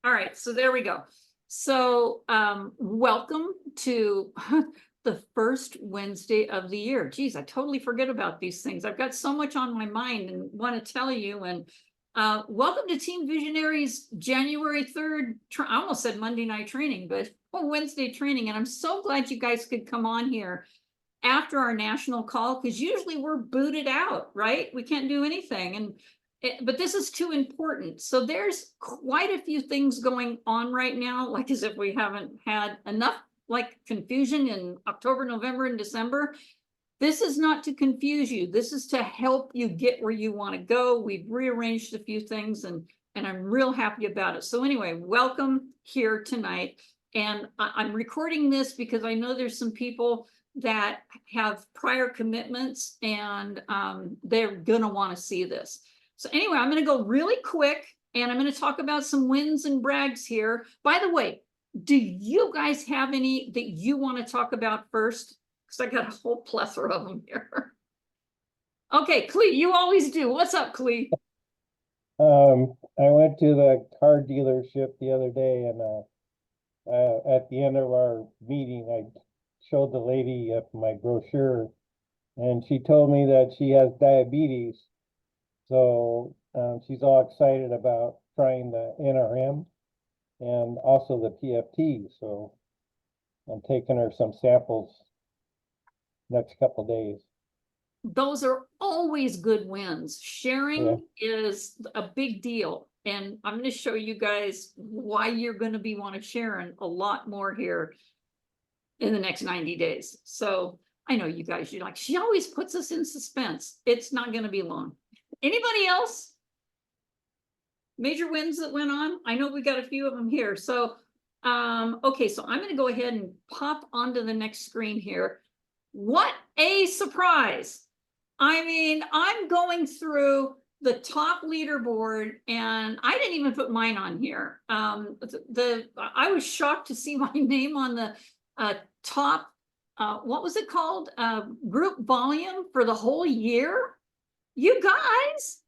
All right, so there we go. So welcome to the first Wednesday of the year. Geez, I totally forget about these things. I've got so much on my mind and want to tell you. And welcome to Team Visionaries January 3rd. I almost said Monday night training, but Wednesday training. And I'm so glad you guys could come on here after our national call, because usually we're booted out, right? We can't do anything. But this is too important. So there's quite a few things going on right now, like as if we haven't had enough like confusion in October, November, and December. This is not to confuse you. This is to help you get where you want to go. We've rearranged a few things and I'm real happy about it. So anyway, welcome here tonight. And I'm recording this because I know there's some people that have prior commitments and they're gonna want to see this. So anyway, I'm going to go really quick and I'm going to talk about some wins and brags here. By the way, do you guys have any that you want to talk about first? Because I got a whole plethora of them here. Okay, Clee, you always do. What's up, Clee? I went to the car dealership the other day and at the end of our meeting, I showed the lady my brochure and she told me that she has diabetes. So she's all excited about trying the NRM and also the PFT. So I'm taking her some samples next couple of days. Those are always good wins. Sharing is a big deal. And I'm going to show you guys why you're going to be want to sharing a lot more here in the next 90 days. So I know you guys, you're like, she always puts us in suspense. It's not going to be long. Anybody else? Major wins that went on? I know we got a few of them here. So, okay, so I'm going to go ahead and pop onto the next screen here. What a surprise. I mean, I'm going through the top leaderboard and I didn't even put mine on here. I was shocked to see my name on the top, what was it called? Group volume for the whole year. You guys,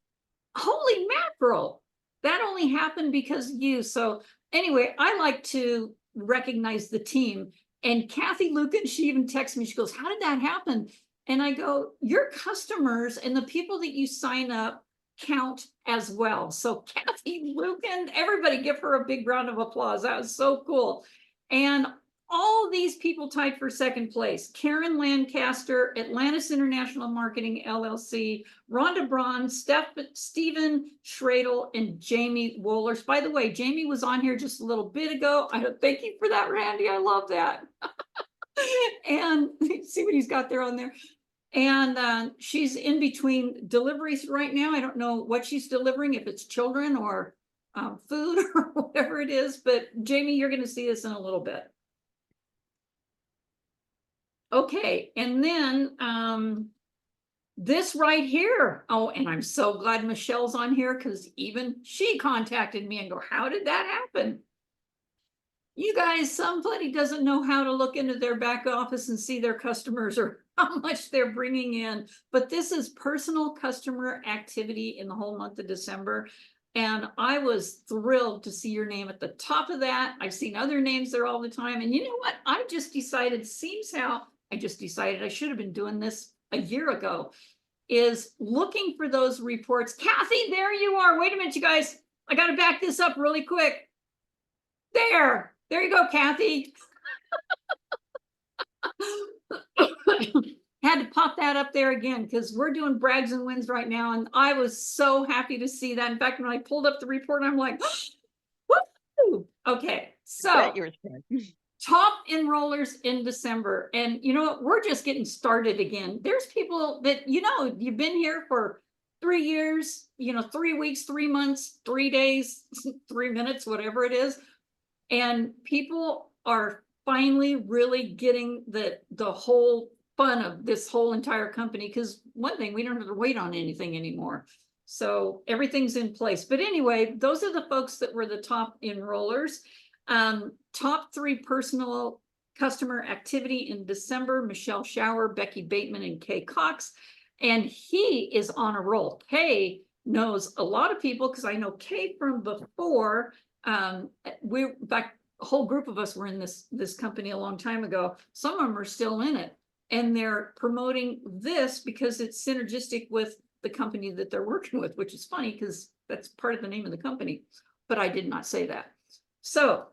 holy mackerel, that only happened because of you. So anyway, I like to recognize the team. And Kathy Lucan, she even texted me, she goes, how did that happen? And I go, your customers and the people that you sign up count as well. So Kathy Lucan, everybody give her a big round of applause. That was so cool. And all these people tied for second place: Karen Lancaster, Atlantis International Marketing LLC, Rhonda Braun, Stephen Schradel, and Jamie Wohlers. By the way, Jamie was on here just a little bit ago. I thank you for that, Randy. I love that. And see what he's got there on there. And she's in between deliveries right now. I don't know what she's delivering, if it's children or food or whatever it is. But Jamie, you're going to see this in a little bit. Okay, and then this right here. Oh, and I'm so glad Michelle's on here because even she contacted me and go, how did that happen? You guys, somebody doesn't know how to look into their back office and see their customers or how much they're bringing in. But this is personal customer activity in the whole month of December. And I was thrilled to see your name at the top of that. I've seen other names there all the time. And you know what? I just decided, I should have been doing this a year ago, is looking for those reports. Kathy, there you are. Wait a minute, you guys. I got to back this up really quick. There you go, Kathy. Had to pop that up there again because we're doing brags and wins right now. And I was so happy to see that. In fact, when I pulled up the report, I'm like, woo! Okay, so top enrollers in December. And you know what? We're just getting started again. There's people that, you know, you've been here for 3 years, 3 weeks, 3 months, 3 days, 3 minutes, whatever it is. And people are finally really getting the whole fun of this whole entire company, because one thing, we don't have to wait on anything anymore. So everything's in place. But anyway, those are the folks that were the top enrollers. Top 3 personal customer activity in December: Michelle Shower, Becky Bateman, and Kay Cox. And he is on a roll. Kay knows a lot of people because I know Kay from before. in fact, a whole group of us were in this company a long time ago. Some of them are still in it, and they're promoting this because it's synergistic with the company that they're working with, which is funny because that's part of the name of the company, but I did not say that. So,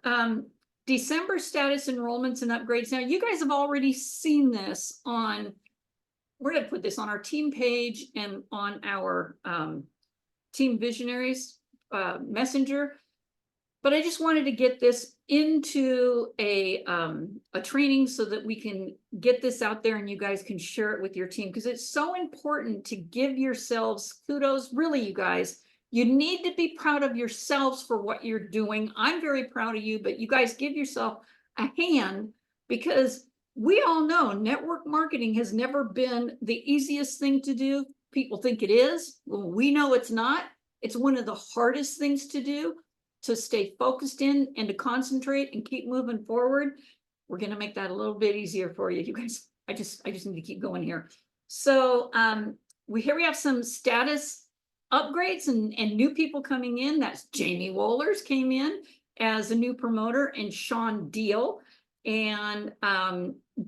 December status enrollments and upgrades. Now, you guys have already seen this on, we're going to put this on our team page and on our Team Visionaries messenger. But I just wanted to get this into a training so that we can get this out there and you guys can share it with your team, because it's so important to give yourselves kudos. Really, you guys, you need to be proud of yourselves for what you're doing. I'm very proud of you, but you guys give yourself a hand, because we all know network marketing has never been the easiest thing to do. People think it is. Well, we know it's not. It's one of the hardest things to do, to stay focused in and to concentrate and keep moving forward. We're going to make that a little bit easier for you. You guys, I just need to keep going here. So here we have some status upgrades and new people coming in. That's Jamie Wohlers came in as a new promoter, and Sean Deal. And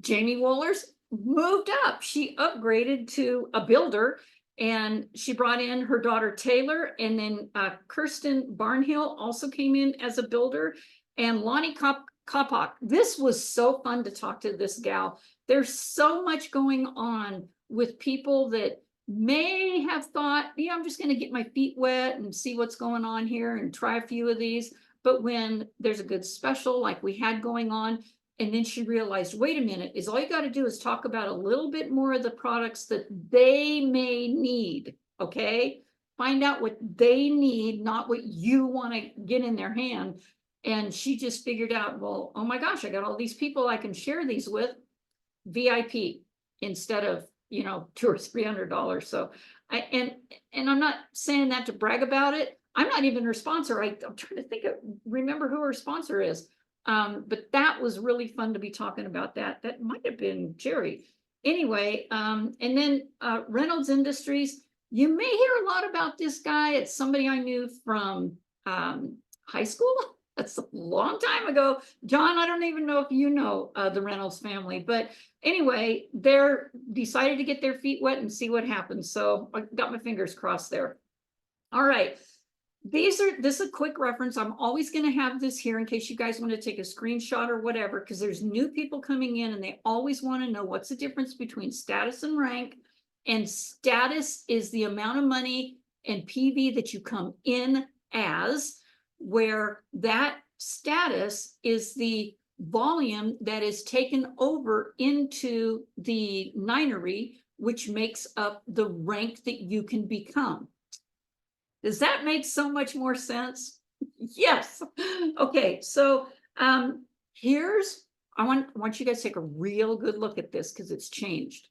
Jamie Wohlers moved up. She upgraded to a builder, and she brought in her daughter Taylor, and then Kirsten Barnhill also came in as a builder, and Lonnie Kopak. This was so fun to talk to this gal. There's so much going on with people that may have thought, yeah, I'm just going to get my feet wet and see what's going on here and try a few of these. But when there's a good special like we had going on, and then she realized, wait a minute, is all you got to do is talk about a little bit more of the products that they may need, okay? Find out what they need, not what you want to get in their hand. And she just figured out, well, oh my gosh, I got all these people I can share these with, VIP, instead of, you know, $200 or $300. So and I'm not saying that to brag about it. I'm not even her sponsor. I'm trying to remember who her sponsor is. But that was really fun to be talking about that. That might have been Jerry. Anyway, and then Reynolds Industries. You may hear a lot about this guy. It's somebody I knew from high school. That's a long time ago. John, I don't even know if you know the Reynolds family, but anyway, they're decided to get their feet wet and see what happens. So I got my fingers crossed there. All right. This is a quick reference. I'm always going to have this here in case you guys want to take a screenshot or whatever, because there's new people coming in and they always want to know what's the difference between status and rank. And status is the amount of money and PV that you come in as, where that status is the volume that is taken over into the ninery, which makes up the rank that you can become. Does that make so much more sense? Yes. Okay, so I want you guys to take a real good look at this, because it's changed.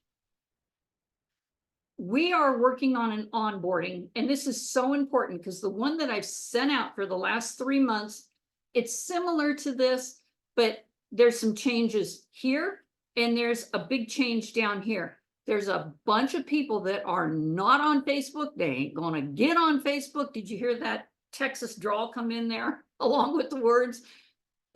We are working on an onboarding, and this is so important because the one that I've sent out for the last 3 months, it's similar to this, but there's some changes here, and there's a big change down here. There's a bunch of people that are not on Facebook. They ain't gonna get on Facebook. Did you hear that Texas drawl come in there along with the words?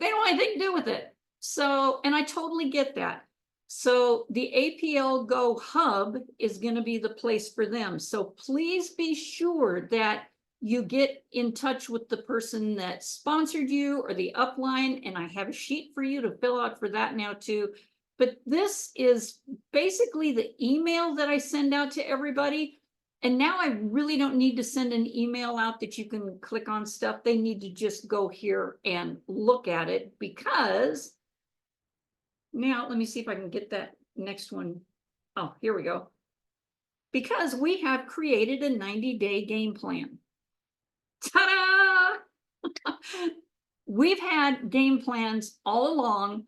They don't want anything to do with it. So, and I totally get that. So the APLGO hub is going to be the place for them. So please be sure that you get in touch with the person that sponsored you or the upline. And I have a sheet for you to fill out for that now too. But this is basically the email that I send out to everybody. And now I really don't need to send an email out that you can click on stuff. They need to just go here and look at it, because now let me see if I can get that next one. Oh, here we go. Because we have created a 90-day game plan. Ta-da! We've had game plans all along,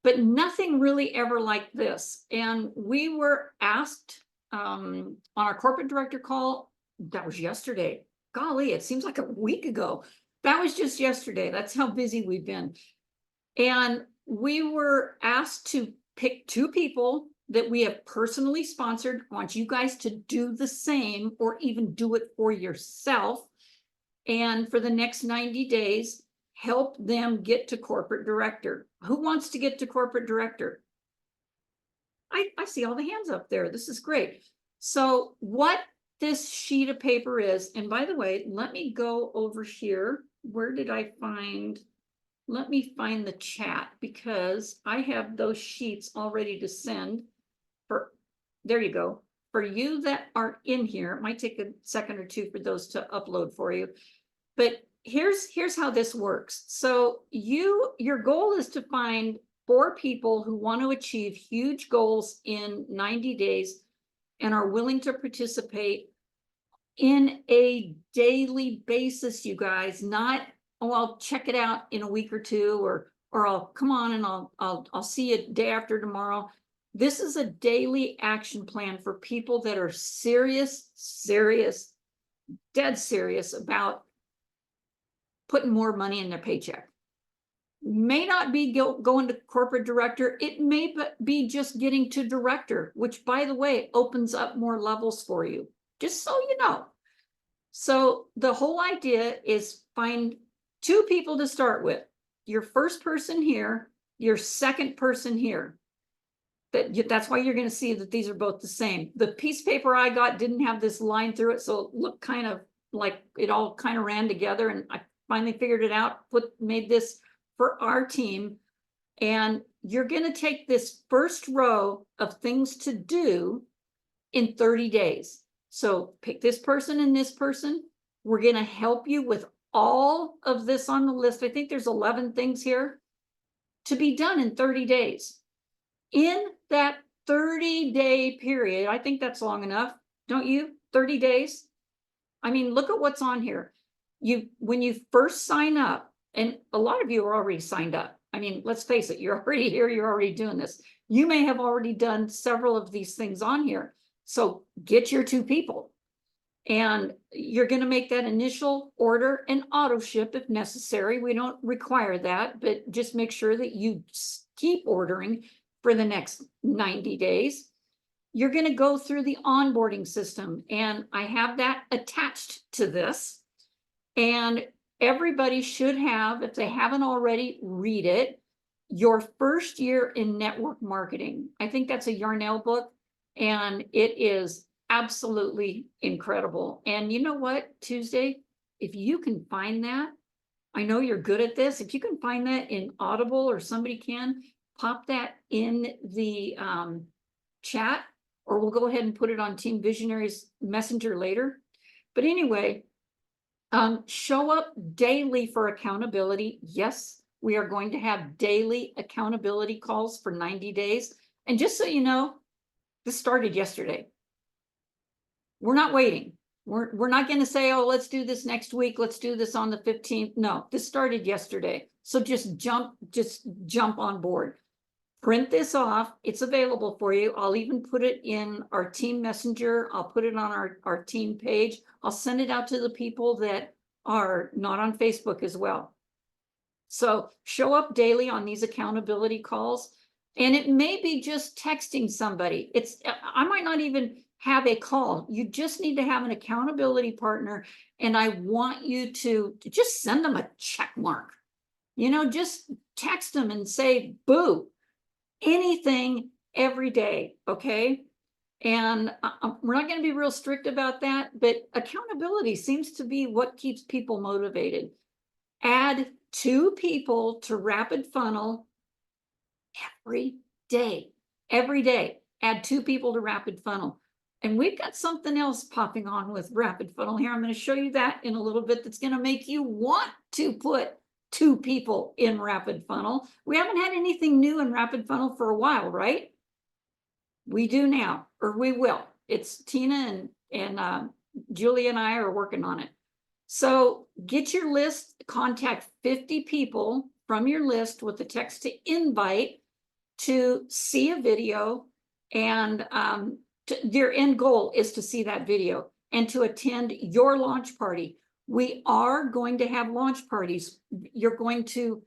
but nothing really ever like this. And we were asked on our corporate director call, that was yesterday. Golly, it seems like a week ago. That was just yesterday. That's how busy we've been. And we were asked to pick 2 people that we have personally sponsored. I want you guys to do the same, or even do it for yourself. And for the next 90 days, help them get to corporate director. Who wants to get to corporate director? I see all the hands up there. This is great. So what this sheet of paper is, and by the way, let me go over here. Where did I find? Let me find the chat, because I have those sheets all ready to send for, there you go. For you that are in here, it might take a second or two for those to upload for you. But here's how this works. So your goal is to find 4 people who want to achieve huge goals in 90 days and are willing to participate in a daily basis, you guys. Not, oh, I'll check it out in a week or two, or I'll come on and I'll see you day after tomorrow. This is a daily action plan for people that are serious, dead serious about putting more money in their paycheck. May not be going to corporate director. It may be just getting to director, which, by the way, opens up more levels for you, just so you know. So the whole idea is find 2 people to start with. Your first person here, your second person here. That's why you're going to see that these are both the same. The piece of paper I got didn't have this line through it, so it looked kind of like it all kind of ran together, and I finally figured it out, made this for our team. And you're going to take this first row of things to do in 30 days. So pick this person and this person. We're going to help you with all of this on the list. I think there's 11 things here to be done in 30 days. In that 30-day period, I think that's long enough, don't you? 30 days. I mean, look at what's on here. When you first sign up, and a lot of you are already signed up. I mean, let's face it, you're already here, you're already doing this. You may have already done several of these things on here. So get your 2 people. And you're going to make that initial order and auto ship if necessary. We don't require that, but just make sure that you keep ordering for the next 90 days. You're going to go through the onboarding system, and I have that attached to this. And everybody should have, if they haven't already, read it. Your first year in network marketing. I think that's a Yarnell book, and it is absolutely incredible. And you know what, Tuesday, if you can find that, I know you're good at this. If you can find that in Audible, or somebody can, pop that in the chat, or we'll go ahead and put it on Team Visionaries Messenger later. But anyway, show up daily for accountability. Yes, we are going to have daily accountability calls for 90 days. And just so you know, this started yesterday. We're not waiting. We're not going to say, oh, let's do this next week. Let's do this on the 15th. No, this started yesterday. So just jump on board. Print this off. It's available for you. I'll even put it in our team messenger. I'll put it on our team page. I'll send it out to the people that are not on Facebook as well. So show up daily on these accountability calls. And it may be just texting somebody. I might not even have a call. You just need to have an accountability partner. And I want you to just send them a check mark. You know, just text them and say, boo. Anything every day, okay? And we're not going to be real strict about that, but accountability seems to be what keeps people motivated. Add 2 people to Rapid Funnel every day. Every day, add 2 people to Rapid Funnel. And we've got something else popping on with Rapid Funnel here. I'm going to show you that in a little bit. That's going to make you want to put 2 people in Rapid Funnel. We haven't had anything new in Rapid Funnel for a while, right? We do now, or we will. It's Tina and Julie and I are working on it. So get your list, contact 50 people from your list with the text to invite to see a video, and their end goal is to see that video and to attend your launch party. We are going to have launch parties. You're going to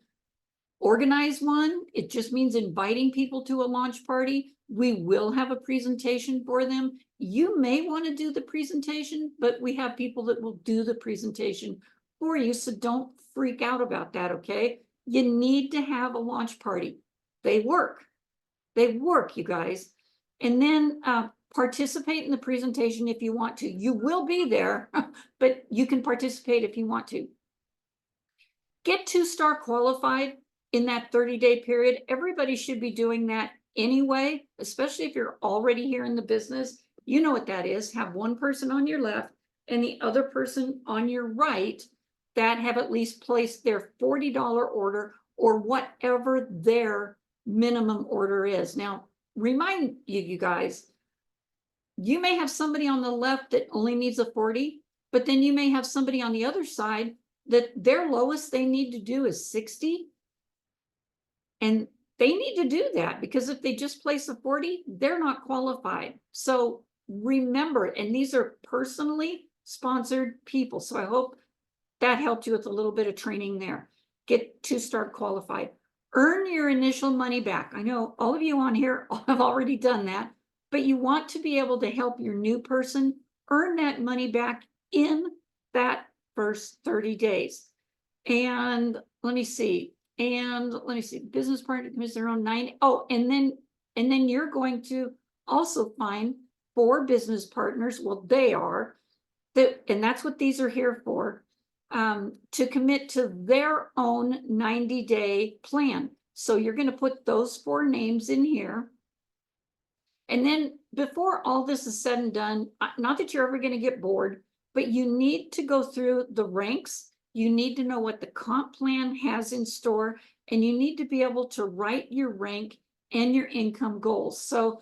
organize one. It just means inviting people to a launch party. We will have a presentation for them. You may want to do the presentation, but we have people that will do the presentation for you, so don't freak out about that, okay? You need to have a launch party. They work, you guys. And then participate in the presentation if you want to. You will be there, but you can participate if you want to. Get 2-star qualified in that 30-day period. Everybody should be doing that anyway, especially if you're already here in the business. You know what that is. Have one person on your left and the other person on your right that have at least placed their $40 order or whatever their minimum order is. Now, remind you guys, you may have somebody on the left that only needs a 40, but then you may have somebody on the other side that their lowest they need to do is 60. And they need to do that, because if they just place a 40, they're not qualified. So remember, and these are personally sponsored people. So I hope that helped you with a little bit of training there. Get 2-star qualified. Earn your initial money back. I know all of you on here have already done that, but you want to be able to help your new person earn that money back in that first 30 days. And let me see. Business partner commits their own 9. Oh, and then you're going to also find 4 business partners. Well, they are that, and that's what these are here for, to commit to their own 90-day plan. So you're going to put those 4 names in here. And then before all this is said and done, not that you're ever going to get bored, but you need to go through the ranks. You need to know what the comp plan has in store, and you need to be able to write your rank and your income goals. So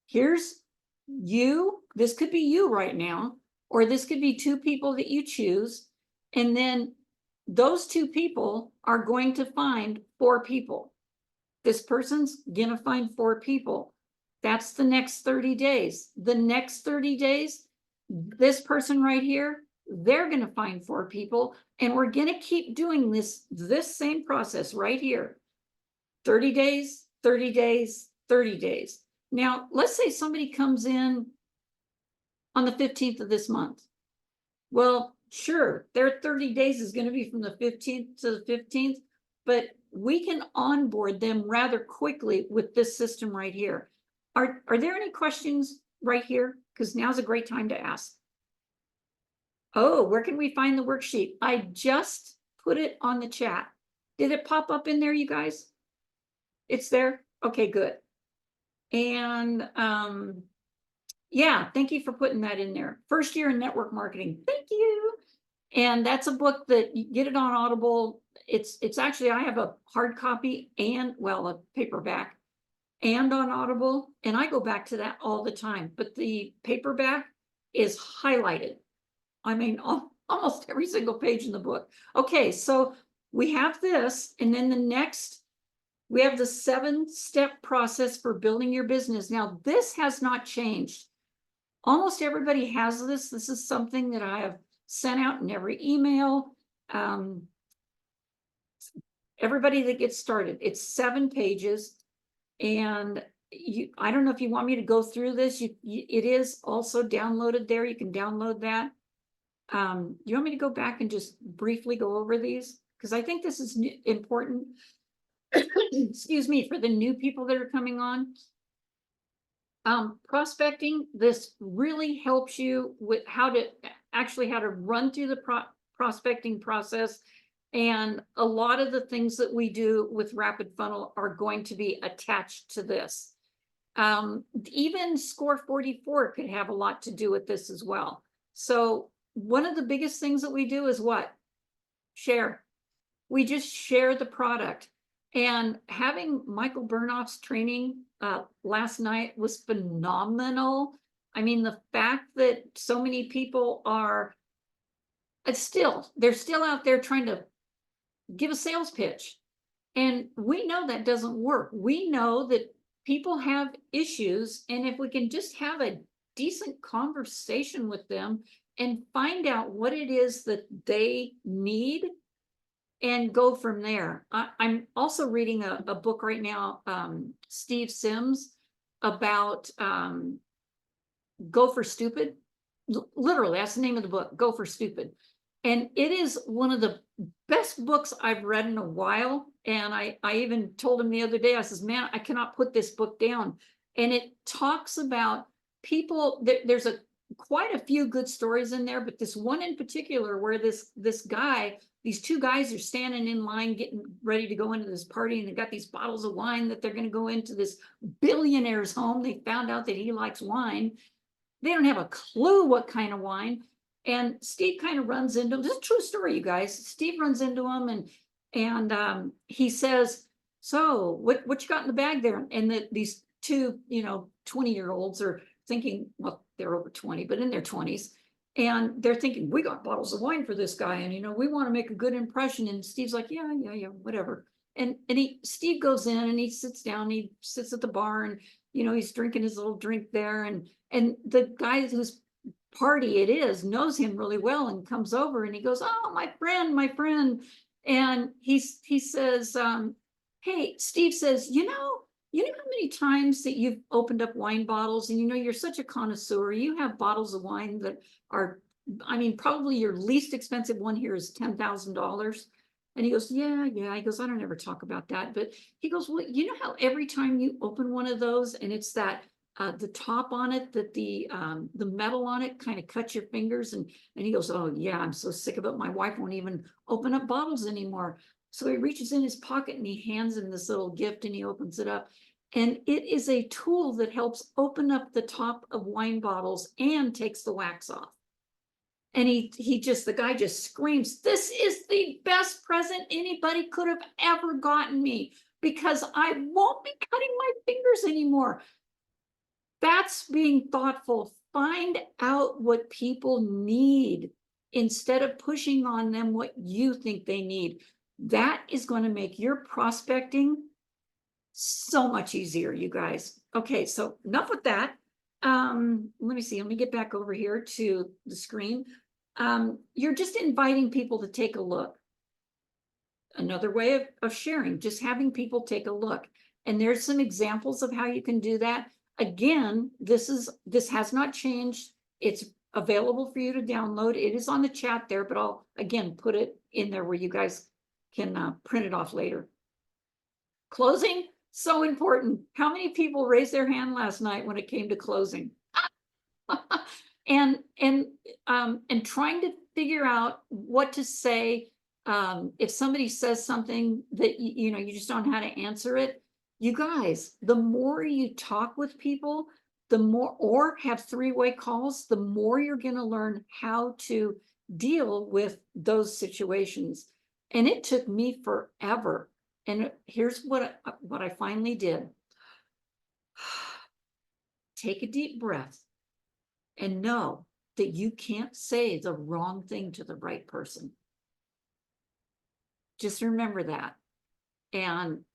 here's you. This could be you right now, or this could be 2 people that you choose. And then those 2 people are going to find 4 people. This person's going to find 4 people. That's the next 30 days. The next 30 days, this person right here, they're going to find 4 people. And we're going to keep doing this same process right here. 30 days, 30 days, 30 days. Now, let's say somebody comes in on the 15th of this month. Well, sure, their 30 days is going to be from the 15th to the 15th, but we can onboard them rather quickly with this system right here. Are there any questions right here? Because now's a great time to ask. Oh, where can we find the worksheet? I just put it on the chat. Did it pop up in there, you guys? It's there? Okay, good. And yeah, thank you for putting that in there. First year in network marketing. Thank you. And that's a book that you get it on Audible. It's actually, I have a hard copy and, well, a paperback and on Audible. And I go back to that all the time. But the paperback is highlighted. I mean, almost every single page in the book. Okay, so we have this, and then the next, we have the 7-step process for building your business. Now, this has not changed. Almost everybody has this. This is something that I have sent out in every email. Everybody that gets started, it's 7 pages. And I don't know if you want me to go through this. It is also downloaded there. You can download that. You want me to go back and just briefly go over these? Because I think this is important. Excuse me, for the new people that are coming on. Prospecting, this really helps you with how to run through the prospecting process. And a lot of the things that we do with Rapid Funnel are going to be attached to this. Even Score 44 could have a lot to do with this as well. So one of the biggest things that we do is what? Share. We just share the product. And having Michael Burnoff's training last night was phenomenal. I mean, the fact that so many people are they're still out there trying to give a sales pitch. And we know that doesn't work. We know that people have issues. And if we can just have a decent conversation with them and find out what it is that they need and go from there. I'm also reading a book right now, Steve Sims, about Go for Stupid. Literally, that's the name of the book, Go for Stupid. And it is one of the best books I've read in a while. And I even told him the other day, I says, man, I cannot put this book down. And it talks about people, there's quite a few good stories in there, but this one in particular where this guy, these two guys are standing in line getting ready to go into this party, and they got these bottles of wine that they're going to go into this billionaire's home. They found out that he likes wine. They don't have a clue what kind of wine. And Steve kind of runs into him. This is a true story, you guys. Steve runs into him and he says, so what you got in the bag there? And these two, 20-year-olds are thinking, well, they're over 20, but in their 20s. And they're thinking, we got bottles of wine for this guy. And, we want to make a good impression. And Steve's like, yeah, whatever. And Steve goes in and he sits down, he sits at the bar and, he's drinking his little drink there. And the guy whose party it is knows him really well and comes over and he goes, oh, my friend. And he says, hey, Steve says, you know how many times that you've opened up wine bottles and you're such a connoisseur. You have bottles of wine that are, probably your least expensive one here is $10,000. And he goes, yeah. He goes, I don't ever talk about that. But he goes, well, you know how every time you open one of those and it's that the top on it, that the metal on it kind of cuts your fingers. And he goes, oh yeah, I'm so sick of it. My wife won't even open up bottles anymore. So he reaches in his pocket and he hands him this little gift and he opens it up. And it is a tool that helps open up the top of wine bottles and takes the wax off. And the guy just screams, this is the best present anybody could have ever gotten me because I won't be cutting my fingers anymore. That's being thoughtful. Find out what people need instead of pushing on them what you think they need. That is going to make your prospecting so much easier, you guys. Okay, so enough with that. Let me see. Let me get back over here to the screen. You're just inviting people to take a look. Another way of sharing, just having people take a look. And there's some examples of how you can do that. Again, this has not changed. It's available for you to download. It is on the chat there, but I'll again put it in there where you guys can print it off later. Closing, so important. How many people raised their hand last night when it came to closing? and trying to figure out what to say if somebody says something that you just don't know how to answer it. You guys, the more you talk with people, the more, or have three-way calls, the more you're going to learn how to deal with those situations. And it took me forever. And here's what I finally did. Take a deep breath and know that you can't say the wrong thing to the right person. Just remember that. And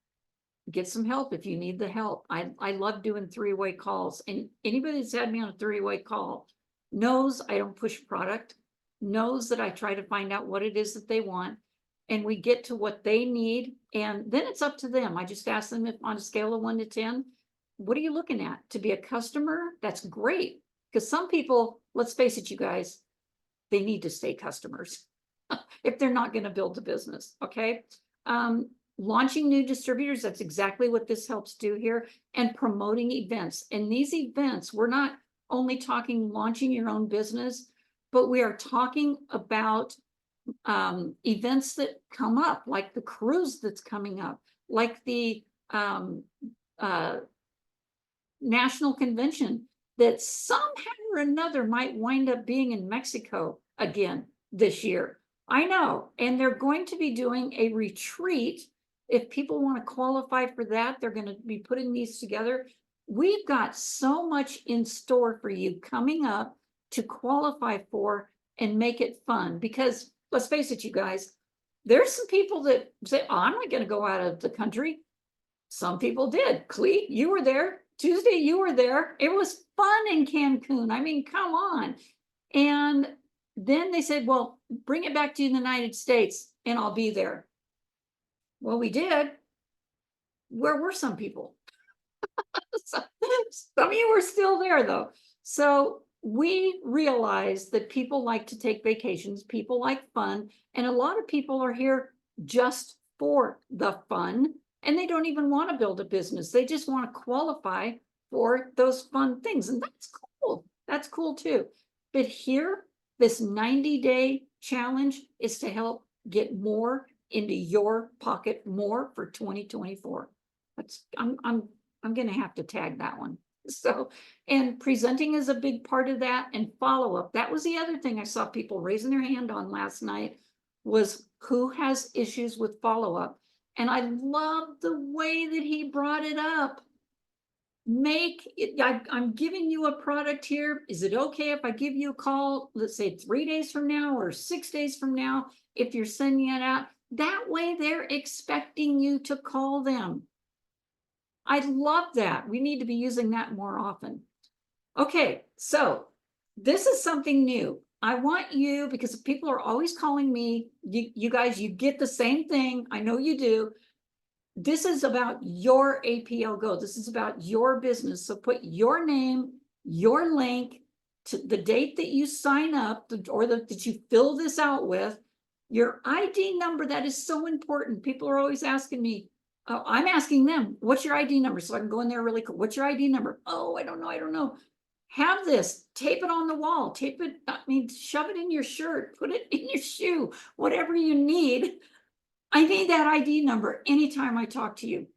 get some help if you need the help. I love doing three-way calls. And anybody that's had me on a three-way call knows I don't push product, knows that I try to find out what it is that they want. And we get to what they need. And then it's up to them. I just ask them if on a scale of 1 to 10, what are you looking at? To be a customer? That's great. Because some people, let's face it, you guys, they need to stay customers if they're not going to build the business. Okay. Launching new distributors, that's exactly what this helps do here, and promoting events. And these events, we're not only talking launching your own business, but we are talking about events that come up, like the cruise that's coming up, like the national convention that somehow or another might wind up being in Mexico again this year. I know, and they're going to be doing a retreat. If people want to qualify for that, they're going to be putting these together. We've got so much in store for you coming up to qualify for and make it fun. Because let's face it, you guys, there's some people that say, oh, I'm not going to go out of the country. Some people did. Clee, you were there. Tuesday, you were there. It was fun in Cancun. I mean, come on. And then they said, well, bring it back to the United States and I'll be there. Well, we did. Where were some people? Some of you were still there, though. So we realize that people like to take vacations, people like fun, and a lot of people are here just for the fun, and they don't even want to build a business. They just want to qualify for those fun things, and that's cool. That's cool too. But here, this 90-day challenge is to help get more into your pocket, more for 2024. That's I'm gonna have to tag that one. So, and presenting is a big part of that, and follow-up. That was the other thing I saw people raising their hand on last night, was who has issues with follow-up. And I love the way that he brought it up. Make it, I'm giving you a product here. Is it okay if I give you a call, let's say 3 days from now or 6 days from now, if you're sending it out? That way they're expecting you to call them. I love that. We need to be using that more often. Okay, so this is something new. I want you, because people are always calling me, you guys, you get the same thing. I know you do. This is about your APLGO. This is about your business. So put your name, your link, to the date that you sign up, or that you fill this out with, your ID number. That is so important. People are always asking me, oh, I'm asking them, what's your ID number? So I can go in there really quick. What's your ID number? Oh, I don't know. Have this, tape it on the wall, tape it, I mean, shove it in your shirt, put it in your shoe, whatever you need. I need that ID number anytime I talk to you.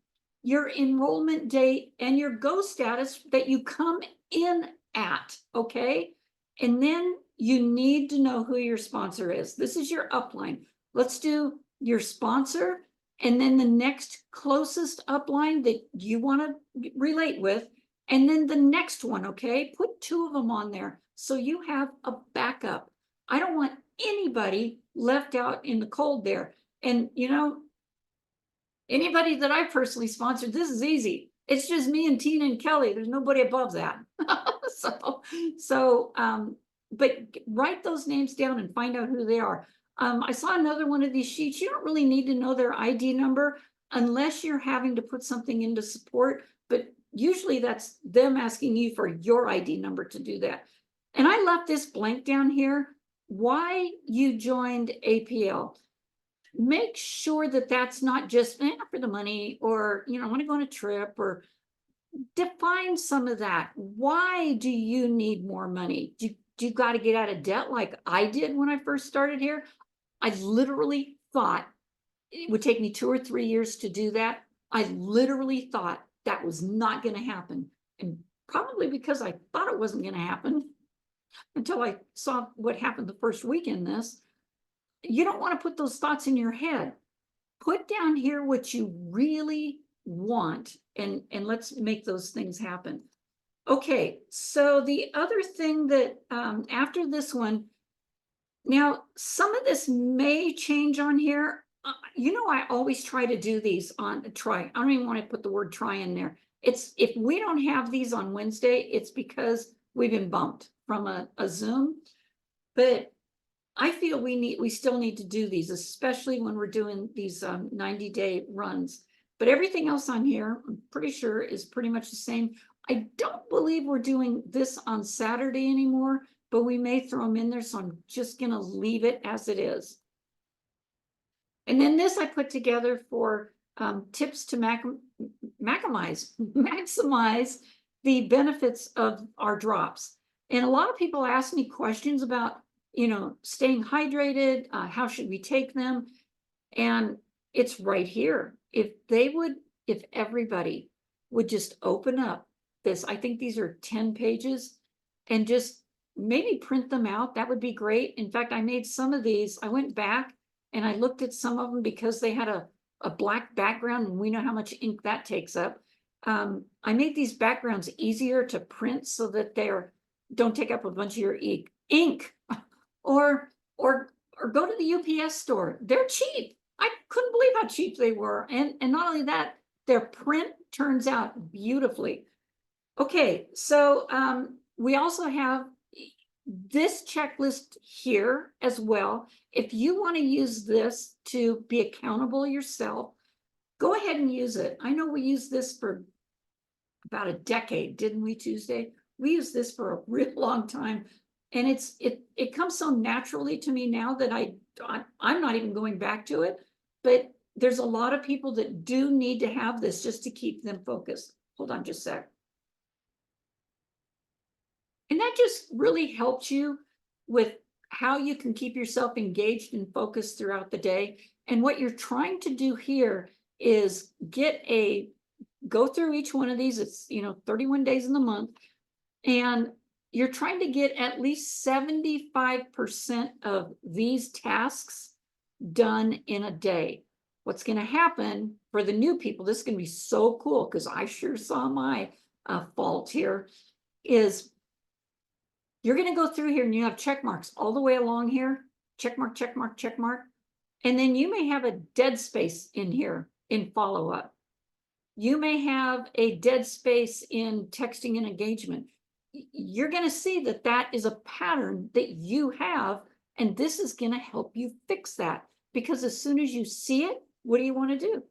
Your enrollment date and your go status that you come in at, okay? And then you need to know who your sponsor is. This is your upline. Let's do your sponsor, and then the next closest upline that you want to relate with, and then the next one, okay? Put 2 of them on there so you have a backup. I don't want anybody left out in the cold there. And you know, anybody that I personally sponsored, this is easy. It's just me and Tina and Kelly. There's nobody above that. But write those names down and find out who they are. I saw another one of these sheets. You don't really need to know their ID number unless you're having to put something into support, but usually that's them asking you for your ID number to do that. And I left this blank down here. Why you joined APL. Make sure that that's not just for the money, or, I want to go on a trip, or define some of that. Why do you need more money? Do you got to get out of debt like I did when I first started here? I literally thought it would take me 2 or 3 years to do that. I literally thought that was not going to happen. And probably because I thought it wasn't going to happen until I saw what happened the first week in this. You don't want to put those thoughts in your head. Put down here what you really want, and let's make those things happen. Okay, so the other thing that after this one, now some of this may change on here. I always try to do these on try. I don't even want to put the word try in there. It's, if we don't have these on Wednesday, it's because we've been bumped from a Zoom. But I feel we still need to do these, especially when we're doing these 90-day runs. But everything else on here, I'm pretty sure, is pretty much the same. I don't believe we're doing this on Saturday anymore, but we may throw them in there, so I'm just going to leave it as it is. And then this I put together for tips to maximize the benefits of our drops. And a lot of people ask me questions about, staying hydrated, how should we take them? And it's right here. If everybody would just open up this, I think these are 10 pages, and just maybe print them out, that would be great. In fact, I made some of these. I went back and I looked at some of them because they had a black background, and we know how much ink that takes up. I made these backgrounds easier to print so that don't take up a bunch of your ink. Or go to the UPS store. They're cheap. I couldn't believe how cheap they were. And not only that, their print turns out beautifully. Okay, so we also have this checklist here as well. If you want to use this to be accountable yourself, go ahead and use it. I know we used this for about a decade, didn't we, Tuesday? we use this for a real long time. And it comes so naturally to me now that I'm not even going back to it, but there's a lot of people that do need to have this just to keep them focused. Hold on just a sec. And that just really helps you with how you can keep yourself engaged and focused throughout the day. And what you're trying to do here is go through each one of these. It's, 31 days in the month. And you're trying to get at least 75% of these tasks done in a day. What's going to happen for the new people, this is going to be so cool because I sure saw my fault here, is you're going to go through here and you have check marks all the way along here. Check mark, check mark, check mark. And then you may have a dead space in here in follow-up. You may have a dead space in texting and engagement. You're going to see that that is a pattern that you have, and this is going to help you fix that. Because as soon as you see it, what do you want to do?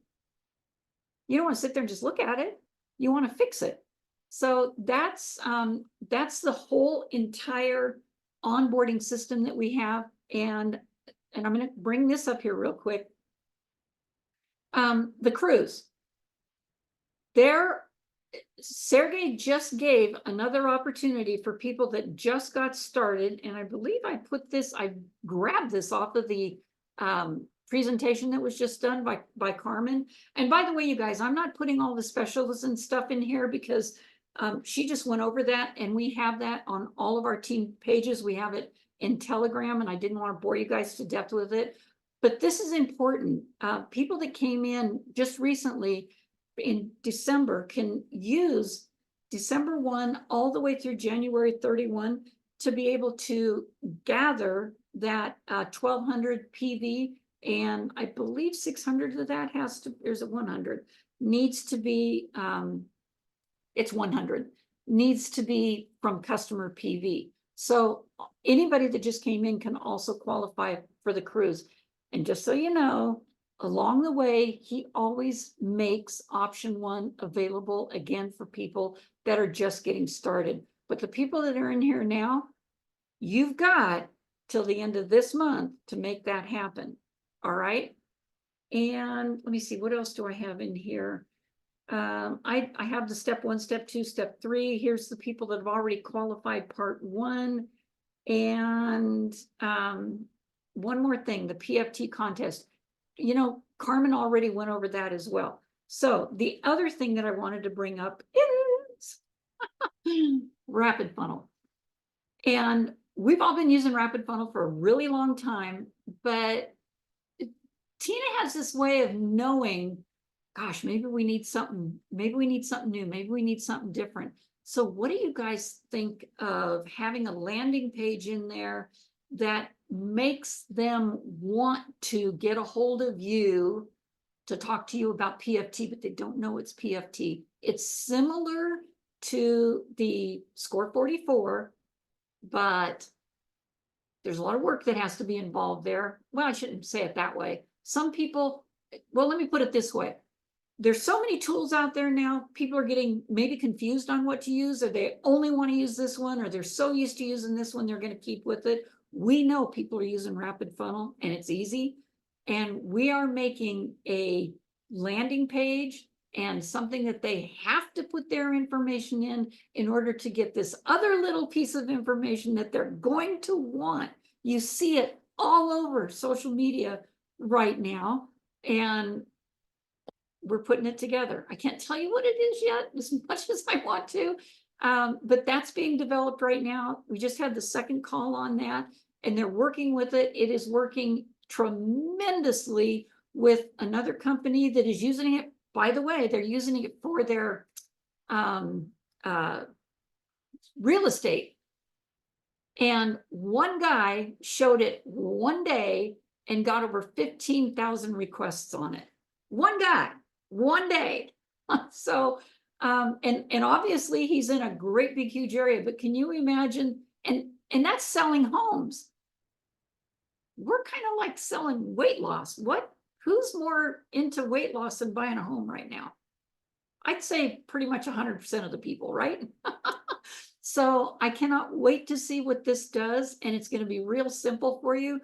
You don't want to sit there and just look at it. You want to fix it. So that's the whole entire onboarding system that we have. And I'm going to bring this up here real quick. The cruise. Sergey just gave another opportunity for people that just got started. And I believe I grabbed this off of the presentation that was just done by Carmen. And by the way, you guys, I'm not putting all the specialists and stuff in here because she just went over that, and we have that on all of our team pages. We have it in Telegram, and I didn't want to bore you guys to death with it. But this is important. People that came in just recently in December can use December 1 all the way through January 31 to be able to gather that 1200 PV, and I believe 600 of that there's a 100 needs to be it's 100 needs to be from customer PV. So anybody that just came in can also qualify for the cruise. And just so you know, along the way, he always makes option 1 available again for people that are just getting started. But the people that are in here now, you've got till the end of this month to make that happen. All right. And let me see, what else do I have in here? I have the step 1, step 2, step 3. Here's the people that have already qualified part 1. And one more thing, the PFT contest. Carmen already went over that as well. So the other thing that I wanted to bring up is Rapid Funnel. And we've all been using Rapid Funnel for a really long time, but Tina has this way of knowing, gosh, maybe we need something new, maybe we need something different. So what do you guys think of having a landing page in there that makes them want to get a hold of you to talk to you about PFT, but they don't know it's PFT? It's similar to the Score 44, but there's a lot of work that has to be involved there. Well, I shouldn't say it that way. Some people, well, let me put it this way. There's so many tools out there now, people are getting maybe confused on what to use, or they only want to use this one, or they're so used to using this one, they're going to keep with it. We know people are using Rapid Funnel, and it's easy. And we are making a landing page and something that they have to put their information in order to get this other little piece of information that they're going to want. You see it all over social media right now, and we're putting it together. I can't tell you what it is yet as much as I want to, but that's being developed right now. We just had the second call on that, and they're working with it. It is working tremendously with another company that is using it. By the way, they're using it for their real estate. And one guy showed it one day and got over 15,000 requests on it. One guy, one day. So, and obviously he's in a great big huge area, but can you imagine? And that's selling homes. We're kind of like selling weight loss. Who's more into weight loss than buying a home right now? I'd say pretty much 100% of the people, right? So I cannot wait to see what this does, and it's gonna be real simple for you.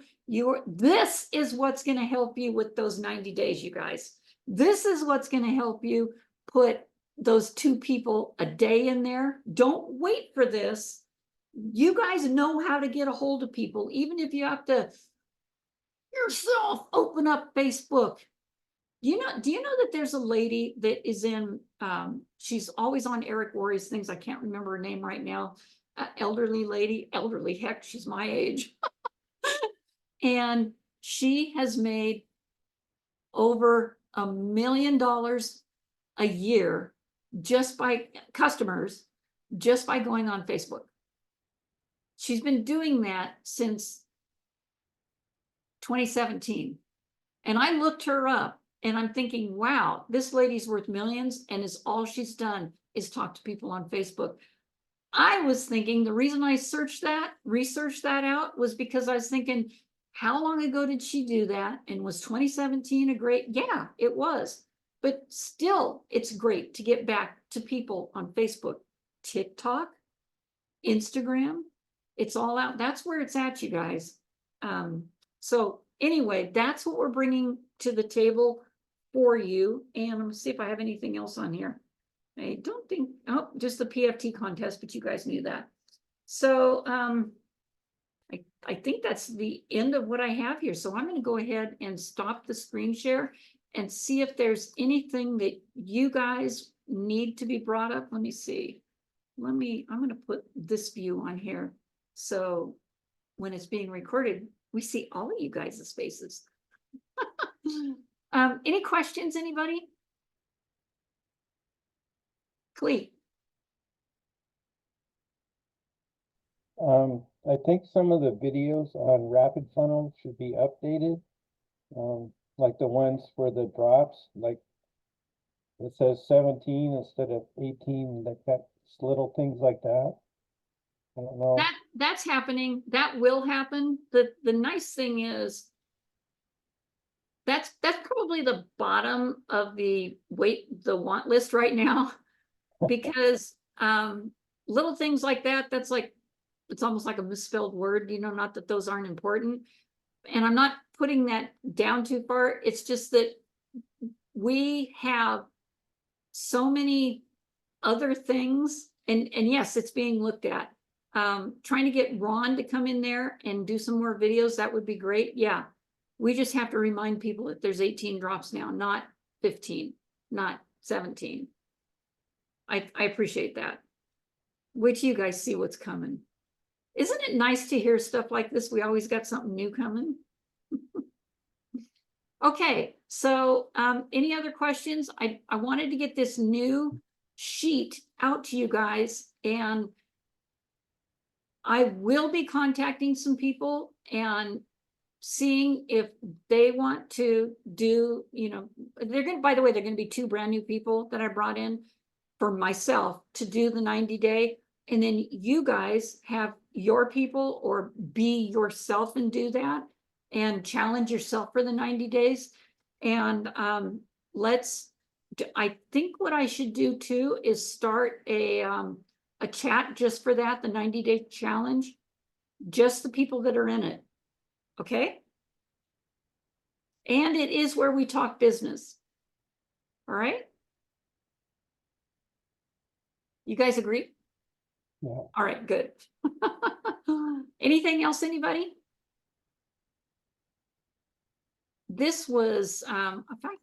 This is what's gonna help you with those 90 days, you guys. This is what's gonna help you put those 2 people a day in there. Don't wait for this. You guys know how to get a hold of people, even if you have to yourself open up Facebook. Do you know that there's a lady that is in, she's always on Eric Worre's things. I can't remember her name right now. Elderly lady, elderly, heck, she's my age. And she has made over $1 million a year just by customers, just by going on Facebook. She's been doing that since 2017. And I looked her up and I'm thinking, wow, this lady's worth millions, and is all she's done is talk to people on Facebook. I was thinking the reason I researched that out was because I was thinking, how long ago did she do that? And was 2017 a great? Yeah, it was. But still, it's great to get back to people on Facebook, TikTok, Instagram. It's all out. That's where it's at, you guys. So anyway, that's what we're bringing to the table for you. And I'm gonna see if I have anything else on here. I don't think, oh, just the PFT contest, but you guys knew that. So I think that's the end of what I have here. So I'm going to go ahead and stop the screen share and see if there's anything that you guys need to be brought up. Let me see. I'm going to put this view on here. So when it's being recorded, we see all of you guys' faces. Any questions, anybody? Clee. I think some of the videos on Rapid Funnel should be updated. Like the ones for the drops, like it says 17 instead of 18, like that, little things like that. I don't know. That's happening. That will happen. The nice thing is that's probably the bottom of the want list right now, because little things like that, that's like, it's almost like a misspelled word, not that those aren't important. And I'm not putting that down too far. It's just that we have so many other things, and yes, it's being looked at. Trying to get Ron to come in there and do some more videos, that would be great. Yeah, we just have to remind people that there's 18 drops now, not 15, not 17. I appreciate that. Wait till you guys see what's coming. Isn't it nice to hear stuff like this? We always got something new coming. Okay, so any other questions? I wanted to get this new sheet out to you guys, and I will be contacting some people and seeing if they want to do, by the way, they're gonna be 2 brand new people that I brought in for myself to do the 90-day. And then you guys have your people, or be yourself and do that and challenge yourself for the 90 days. And I think what I should do too is start a chat just for that, the 90-day challenge, just the people that are in it. Okay. And it is where we talk business. All right. You guys agree? Yeah. All right, good. Anything else, anybody? This was, in fact,